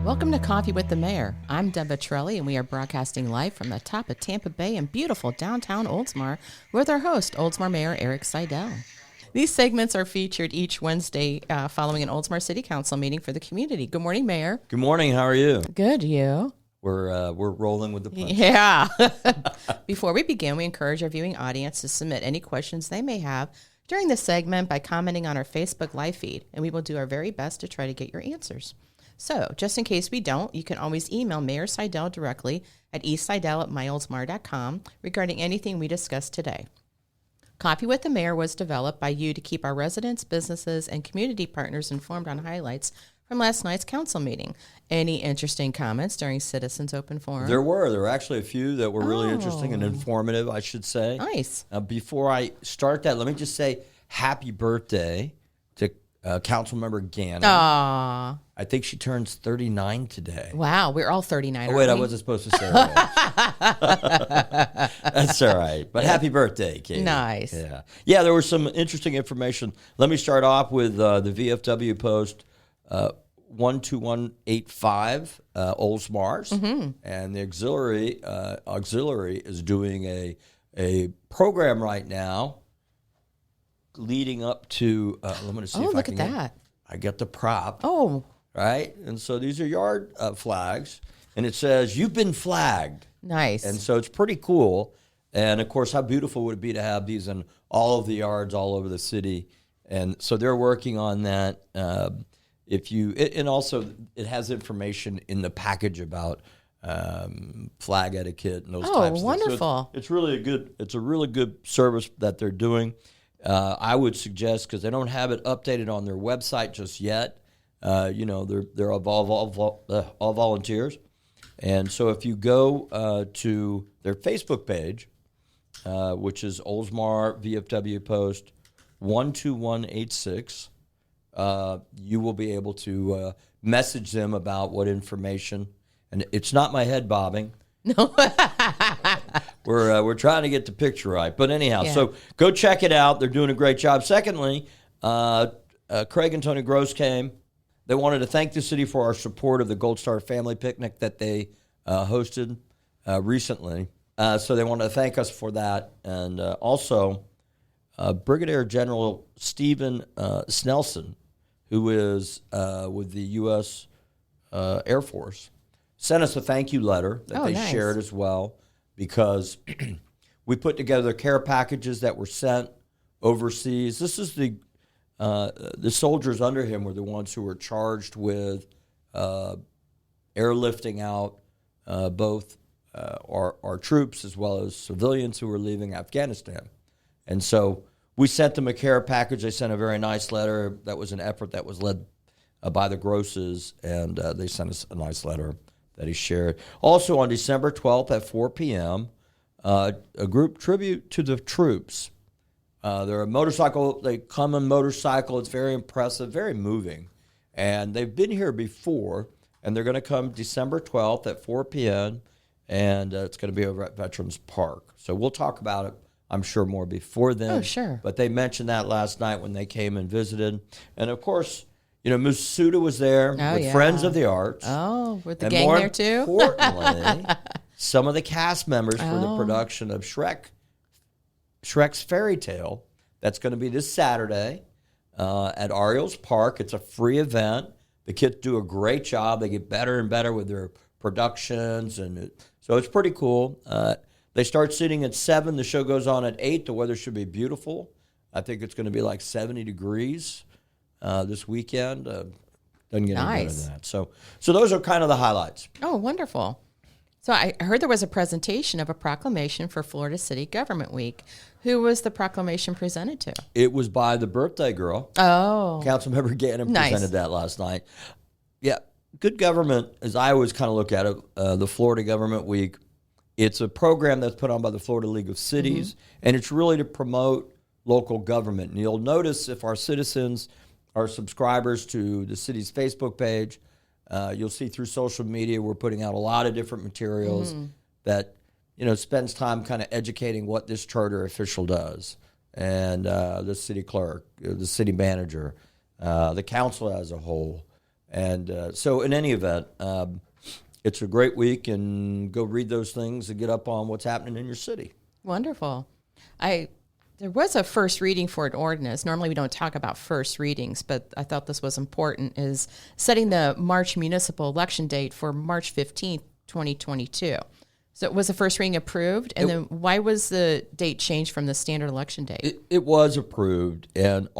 Welcome to Coffee with the Mayor. I'm Deb Trelli, and we are broadcasting live from the top of Tampa Bay in beautiful downtown Oldsmar with our host, Oldsmar Mayor Eric Seidel. These segments are featured each Wednesday following an Oldsmar City Council meeting for the community. Good morning, Mayor. Good morning. How are you? Good, you? We're rolling with the punches. Yeah. Before we begin, we encourage our viewing audience to submit any questions they may have during the segment by commenting on our Facebook live feed, and we will do our very best to try to get your answers. So, just in case we don't, you can always email Mayor Seidel directly at eseidel@myoldsmar.com regarding anything we discussed today. Coffee with the Mayor was developed by you to keep our residents, businesses, and community partners informed on highlights from last night's council meeting. Any interesting comments during Citizens Open Forum? There were actually a few that were really interesting and informative, I should say. Nice. Before I start that, let me just say happy birthday to Councilmember Gannon. Aww. I think she turns 39 today. Wow, we're all 39. Oh, wait, I wasn't supposed to say that. That's all right. But happy birthday, Katie. Nice. Yeah, there was some interesting information. Let me start off with the VFW Post 12185, Oldsmar's. Mm-hmm. And the auxiliary is doing a program right now leading up to, I'm going to see if I can look at that. I get the prop. Oh. Right? And so these are yard flags, and it says, "You've been flagged." Nice. And so it's pretty cool. And, of course, how beautiful would it be to have these in all of the yards all over the city? And so they're working on that. And also it has information in the package about flag etiquette and those types of things. Oh, wonderful. So it's a really good service that they're doing. I would suggest, because they don't have it updated on their website just yet, they're all volunteers. And so if you go to their Facebook page, which is Oldsmar VFW Post 12186, you will be able to message them about what information. And it's not my head bobbing. No. We're trying to get the picture right. But anyhow, Yeah. So go check it out. They're doing a great job. Secondly, Craig and Tony Gross came. They wanted to thank the city for our support of the Gold Star Family Picnic that they hosted recently. So they wanted to thank us for that. And also, Brigadier General Stephen Snelson, who is with the U.S. Air Force, sent us a thank you letter that they nice. shared as well, because we put together care packages that were sent overseas. This is the soldiers under him were the ones who were charged with airlifting out both our troops as well as civilians who were leaving Afghanistan. And so we sent them a care package. They sent a very nice letter. That was an effort that was led by the Grosses, and they sent us a nice letter that he shared. Also on December 12th at 4 p.m., a group tribute to the troops. They're a motorcycle. They come on motorcycle. It's very impressive, very moving. And they've been here before, and they're going to come December 12th at 4 p.m., and it's going to be over at Veterans Park. So we'll talk about it, I'm sure, more before then. Oh, sure. But they mentioned that last night when they came and visited. And, of course, Masuda was there with Friends of the Arts. Oh, with the gang there, too? More importantly, some of the cast members for the production of Shrek's Fairy Tale. That's going to be this Saturday at Ariel's Park. It's a free event. The kids do a great job. They get better and better with their productions, so it's pretty cool. They start shooting at 7. The show goes on at 8. The weather should be beautiful. I think it's going to be like 70 degrees this weekend. Doesn't get any better than that. So those are kind of the highlights. Oh, wonderful. So I heard there was a presentation of a proclamation for Florida City Government Week. Who was the proclamation presented to? It was by the birthday girl. Oh. Councilmember Gannon presented that last night. Yeah, good government, as I always kind of look at it, the Florida Government Week, it's a program that's put on by the Florida League of Cities, and it's really to promote local government. And you'll notice if our citizens are subscribers to the city's Facebook page, you'll see through social media we're putting out a lot of different materials that spends time kind of educating what this charter official does, and the city clerk, the city manager, the council as a whole. And so in any event, it's a great week, and go read those things and get up on what's happening in your city. Wonderful. There was a first reading for an ordinance. Normally we don't talk about first readings, but I thought this was important, is setting the March municipal election date for March 15th, 2022. So was the first reading approved? And then why was the date changed from the standard election date? It was approved, and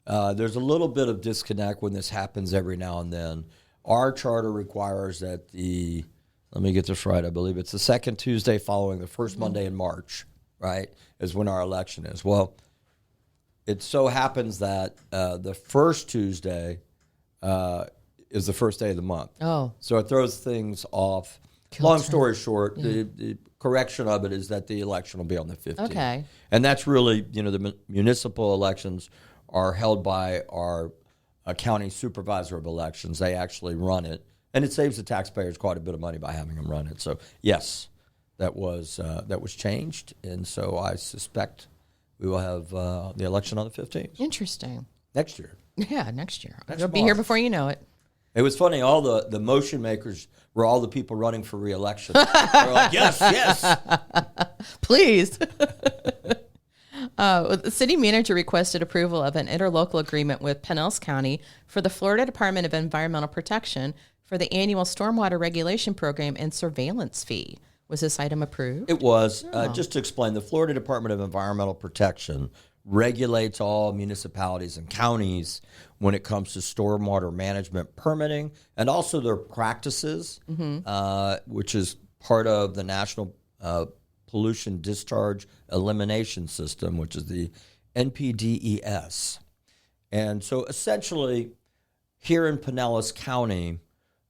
there's a little bit of disconnect when this happens every now and then. Our charter requires that let me get this right, I believe it's the second Tuesday following the first Monday in March, right, is when our election is. Well, it so happens that the first Tuesday is the first day of the month. Oh. So it throws things off. Long story short, the correction of it is that the election will be on the 15th. Okay. And that's really, the municipal elections are held by our county supervisor of elections. They actually run it. And it saves the taxpayers quite a bit of money by having them run it. So, yes, that was changed. And so I suspect we will have the election on the 15th. Interesting. Next year. Yeah, next year. It'll be here before you know it. It was funny. All the motion makers were all the people running for re-election. They were like, yes. Please. The city manager requested approval of an interlocal agreement with Pinellas County for the Florida Department of Environmental Protection for the annual stormwater regulation program and surveillance fee. Was this item approved? It was. Just to explain, the Florida Department of Environmental Protection regulates all municipalities and counties when it comes to stormwater management permitting and also their practices, which is part of the National Pollution Discharge Elimination System, which is the NPDES. And so essentially, here in Pinellas County,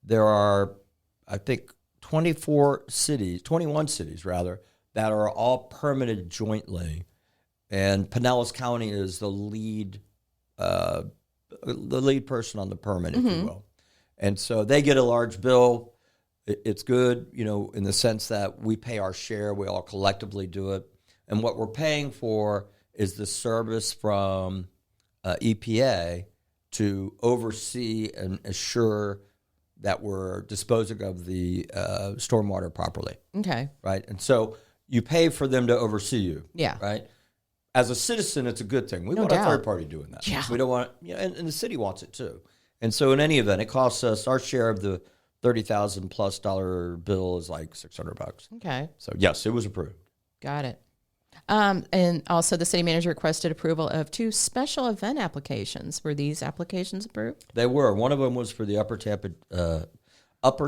there are, I think, 21 cities, that are all permitted jointly. And Pinellas County is the lead person on the permit, if you will. And so they get a large bill. It's good, in the sense that we pay our share. We all collectively do it. And what we're paying for is the service from EPA to oversee and assure that we're disposing of the stormwater properly. Okay. Right? And so you pay for them to oversee you. Yeah. Right? As a citizen, it's a good thing. We want a third party doing that. Yeah. We don't want, and the city wants it too. And so in any event, it costs us, our share of the $30,000+ bill is like $600. Okay. So yes, it was approved. Got it. And also the city manager requested approval of 2 special event applications. Were these applications approved? They were. One of them was for the Upper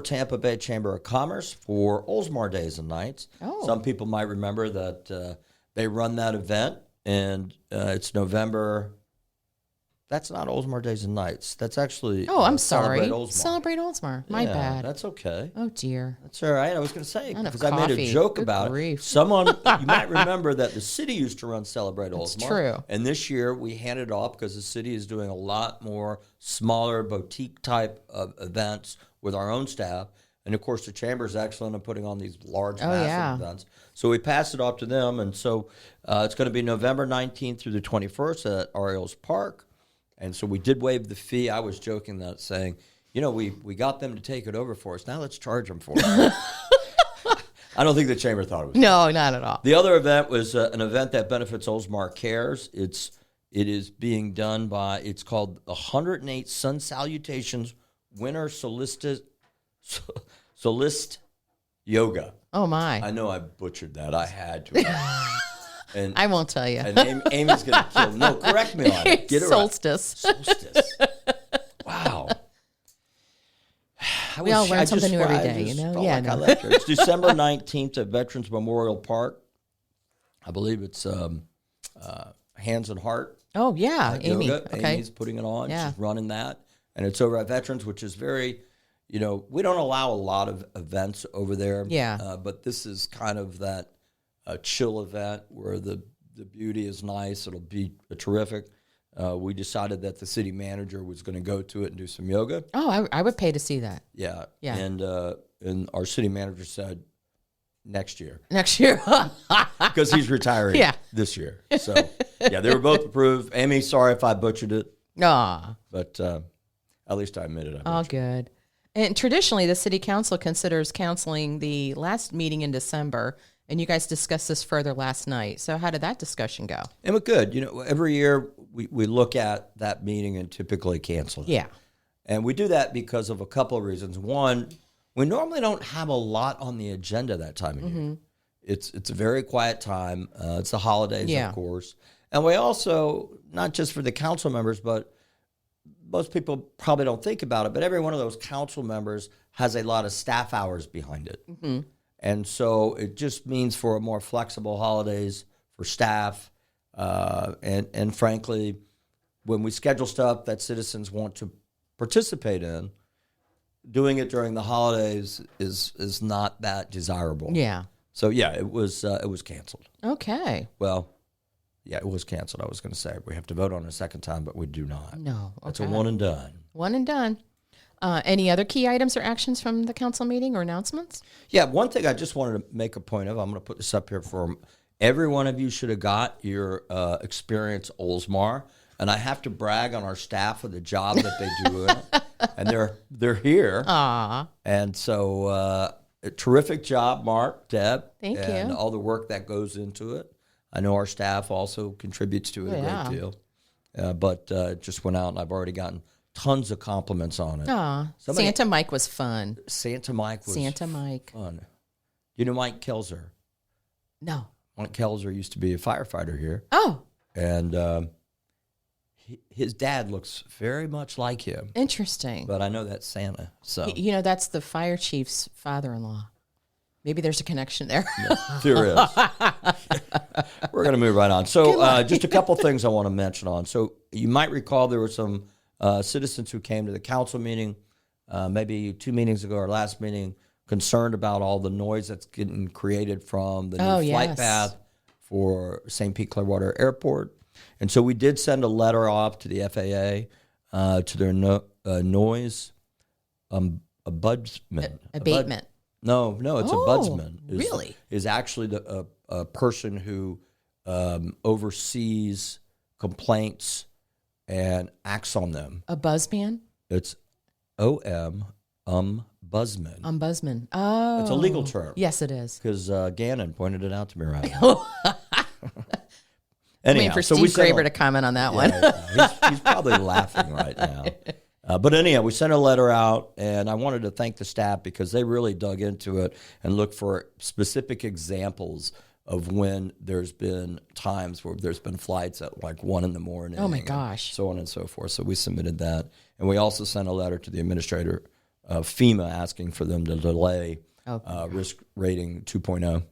Tampa Bay Chamber of Commerce for Oldsmar Days and Nights. Oh. Some people might remember that they run that event, and it's November. That's not Oldsmar Days and Nights. That's actually I'm sorry. Celebrate Oldsmar. My bad. That's okay. Oh, dear. That's all right. I was going to say, because I made a joke about it. Someone, you might remember that the city used to run Celebrate Oldsmar. That's true. And this year we handed it off because the city is doing a lot more smaller boutique type of events with our own staff. And, of course, the chamber is excellent at putting on these large, massive events. So we passed it off to them. And so it's going to be November 19th through the 21st at Orioles Park. And so we did waive the fee. I was joking that, saying, we got them to take it over for us. Now let's charge them for it. I don't think the chamber thought it was. No, not at all. The other event was an event that benefits Oldsmar Cares. It is being done by, it's called the 108 Sun Salutations Winter Solstice Yoga. Oh, my. I know I butchered that. I had to. And I won't tell you. And Amy's going to kill. No, correct me on it. Get it Solstice. Right. Solstice. Wow. We all learn something new every day, Yeah, no. It's December 19th at Veterans Memorial Park. I believe it's Hands and Heart. Oh, yeah. Amy. Yoga. Okay. Amy's putting it on. Yeah. She's running that. And it's over at Veterans, which is very, we don't allow a lot of events over there. Yeah. But this is kind of that chill event where the beauty is nice. It'll be terrific. We decided that the city manager was going to go to it and do some yoga. Oh, I would pay to see that. Yeah. Yeah. And our city manager said next year. Next year. Because he's retiring this year. So, yeah, they were both approved. Amy, sorry if I butchered it. Nah. But At least I admitted I Oh, good. And traditionally, the city council considers canceling the last meeting in December, and you guys discussed this further last night. So how did that discussion go? It was good. Every year we look at that meeting and typically cancel it. Yeah. And we do that because of a couple of reasons. One, we normally don't have a lot on the agenda that time of year. It's a very quiet time. It's the holidays, of course. And we also, not just for the council members, but most people probably don't think about it, but every one of those council members has a lot of staff hours behind it. And so it just means for a more flexible holidays for staff. And frankly, when we schedule stuff that citizens want to participate in, doing it during the holidays is not that desirable. Yeah. So it was canceled. Okay. Well, yeah, it was canceled. I was going to say we have to vote on it a second time, but we do not. No. Okay. It's a one and done. One and done. Any other key items or actions from the council meeting or announcements? Yeah, one thing I just wanted to make a point of, I'm going to put this up here for every one of you should have got your experience Oldsmar. And I have to brag on our staff for the job that they do. And they're here. Aw. And so a terrific job, Mark, Deb. Thank you. And all the work that goes into it. I know our staff also contributes to it a great deal. But it just went out, and I've already gotten tons of compliments on it. Aw. Santa Mike was fun. Santa Mike was fun. You know Mike Kelzer? No. Mike Kelzer used to be a firefighter here. Oh. And his dad looks very much like him. Interesting. But I know that's Santa. So that's the fire chief's father-in-law. Maybe there's a connection there. Yeah, there is. We're going to move right on. So just a couple things I want to mention on. So you might recall there were some citizens who came to the council meeting maybe 2 meetings ago or last meeting concerned about all the noise that's getting created from the new flight path for St. Pete Clearwater Airport. And so we did send a letter off to the FAA to their noise ombudsman. Abatement. No, it's a ombudsman. Really? Is actually a person who oversees complaints and acts on them. A buzzman? It's ombudsman. Ombudsman. Oh. It's a legal term. Yes, it is. Because Gannon pointed it out to me right now. Anyhow, for Steve Graber to comment on that one. He's probably laughing right now. But anyhow, we sent a letter out, and I wanted to thank the staff because they really dug into it and looked for specific examples of when there's been times where there's been flights at like 1 a.m. Oh, my gosh. So on and so forth. So we submitted that. And we also sent a letter to the administrator of FEMA asking for them to delay risk rating 2.0.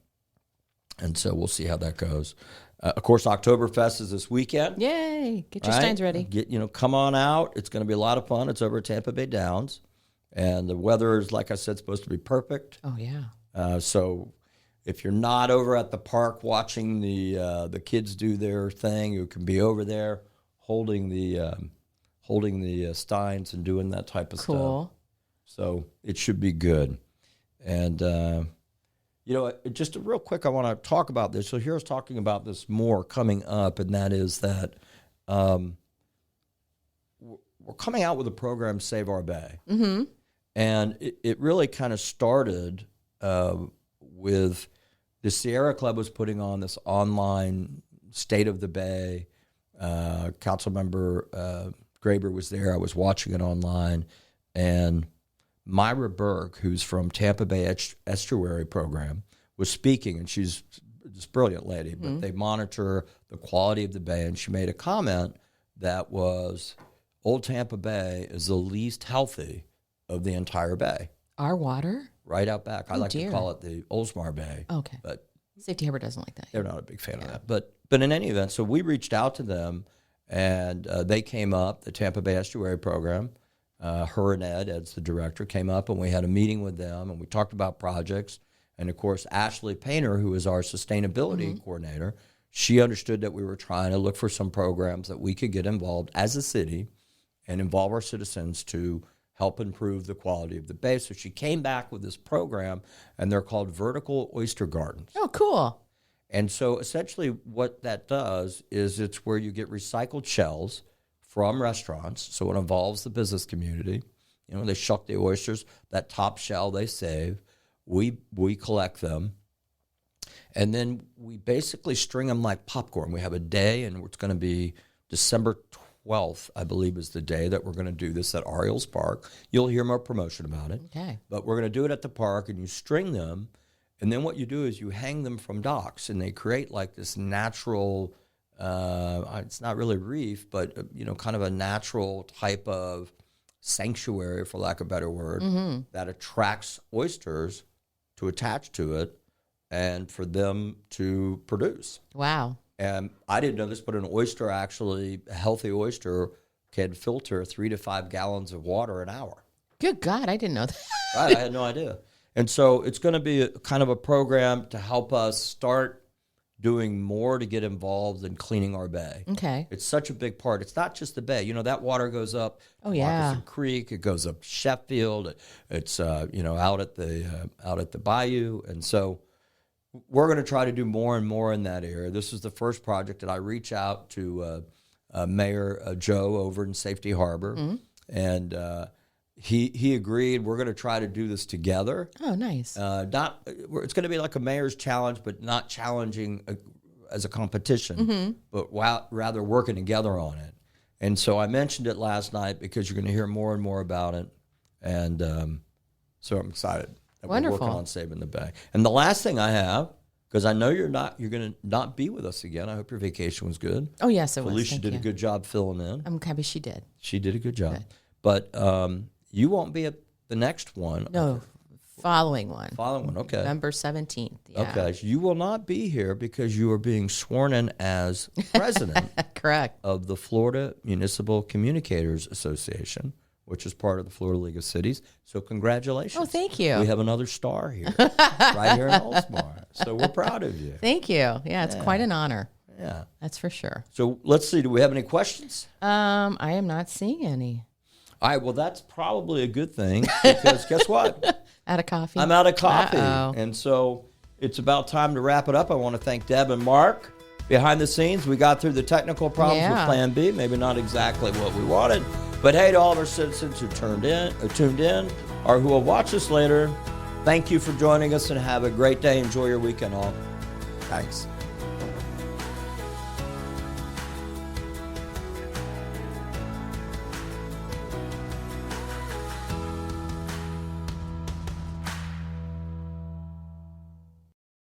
And so we'll see how that goes. Of course, Oktoberfest is this weekend. Yay! Get your steins ready. Come on out. It's going to be a lot of fun. It's over at Tampa Bay Downs, and the weather is, like I said, supposed to be perfect. Oh yeah. So if you're not over at the park watching the kids do their thing, you can be over there holding the steins and doing that type of stuff. Cool. So it should be good, and. Just real quick, I want to talk about this. So here's talking about this more coming up, and that is that we're coming out with a program, Save Our Bay. Mm-hmm. And it really kind of started with the Sierra Club was putting on this online State of the Bay. Councilmember Graber was there. I was watching it online, and Myra Burke, who's from Tampa Bay Estuary Program, was speaking, and she's this brilliant lady, but they monitor the quality of the bay, and she made a comment that was, Old Tampa Bay is the least healthy of the entire bay. Our water? Right out back. I like to call it the Oldsmar Bay. Okay. But Safety Harbor doesn't like that. They're not a big fan of that. But in any event, so we reached out to them, and they came up, the Tampa Bay Estuary Program. Her and Ed, Ed's the director, came up, and we had a meeting with them, and we talked about projects. And, of course, Ashley Painter, who is our sustainability coordinator, she understood that we were trying to look for some programs that we could get involved as a city and involve our citizens to help improve the quality of the bay. So she came back with this program, and they're called Vertical Oyster Gardens. Oh, cool. And so essentially what that does is it's where you get recycled shells from restaurants. So it involves the business community. You know, they shuck the oysters, that top shell they save. We collect them. And then we basically string them like popcorn. We have a day, and it's going to be December 12th, I believe, is the day that we're going to do this at Ariels Park. You'll hear more promotion about it. Okay. But we're going to do it at the park, and you string them. And then what you do is you hang them from docks, and they create like this natural, it's not really reef, but, kind of a natural type of sanctuary, for lack of a better word, that attracts oysters to attach to it and for them to produce. Wow. And I didn't know this, but an oyster actually, a healthy oyster, can filter 3 to 5 gallons of water an hour. Good God, I didn't know that. Right, I had no idea. And so it's going to be kind of a program to help us start doing more to get involved in cleaning our bay. Okay. It's such a big part. It's not just the bay. That water goes up Moccasin Creek. It goes up Sheffield. It's out at the bayou. And so we're going to try to do more and more in that area. This is the first project that I reach out to Mayor Joe over in Safety Harbor, and he agreed. We're going to try to do this together. Oh, nice. It's going to be like a mayor's challenge, but not challenging as a competition, but rather working together on it. And so I mentioned it last night because you're going to hear more and more about it, and so I'm excited. Wonderful. We're working on saving the bay. And the last thing I have, because I know you're going to not be with us again. I hope your vacation was good. Oh, yes, it was. Felicia did a good job filling in. I'm happy she did. She did a good job. But you won't be at the next one. No, following one. Following one, okay. November 17th. Yeah. Okay, so you will not be here because you are being sworn in as president Correct. of the Florida Municipal Communicators Association, which is part of the Florida League of Cities. So congratulations. Oh, thank you. We have another star here, right here in Oldsmar. So we're proud of you. Thank you. Yeah, it's quite an honor. Yeah. That's for sure. So let's see. Do we have any questions? I am not seeing any. All right. Well, that's probably a good thing because guess what? Out of coffee? I'm out of coffee. Uh-oh. And so it's about time to wrap it up. I want to thank Deb and Mark. Behind the scenes, we got through the technical problems with Plan B. Maybe not exactly what we wanted. But hey, to all of our citizens who tuned in, or who will watch us later, thank you for joining us and have a great day. Enjoy your weekend all. Thanks.